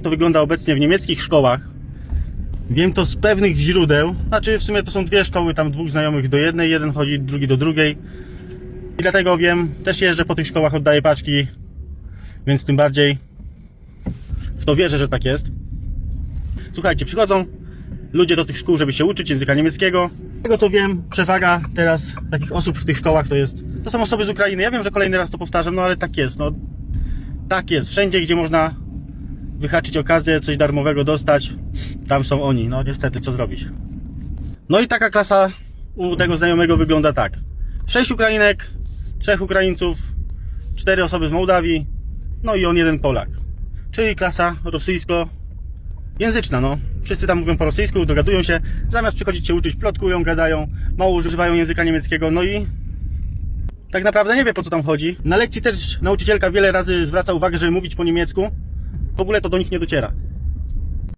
to wygląda obecnie w niemieckich szkołach. Wiem to z pewnych źródeł, znaczy w sumie to są dwie szkoły, tam dwóch znajomych do jednej, jeden chodzi, drugi do drugiej. I dlatego wiem, też jeżdżę po tych szkołach, oddaję paczki, więc tym bardziej w to wierzę, że tak jest. Słuchajcie, przychodzą ludzie do tych szkół, żeby się uczyć języka niemieckiego. Z tego co wiem, przewaga teraz takich osób w tych szkołach to są osoby z Ukrainy. Ja wiem, że kolejny raz to powtarzam, no ale tak jest, no. Tak jest, wszędzie gdzie można wyhaczyć okazję, coś darmowego dostać, tam są oni, no niestety, co zrobić. No i taka klasa u tego znajomego wygląda tak. 6 Ukrainek, 3 Ukraińców, 4 osoby z Mołdawii, no i on jeden Polak. Czyli klasa rosyjskojęzyczna, no. Wszyscy tam mówią po rosyjsku, dogadują się, zamiast przychodzić się uczyć, plotkują, gadają, mało używają języka niemieckiego, no i tak naprawdę nie wie, po co tam chodzi. Na lekcji też nauczycielka wiele razy zwraca uwagę, żeby mówić po niemiecku. W ogóle to do nich nie dociera.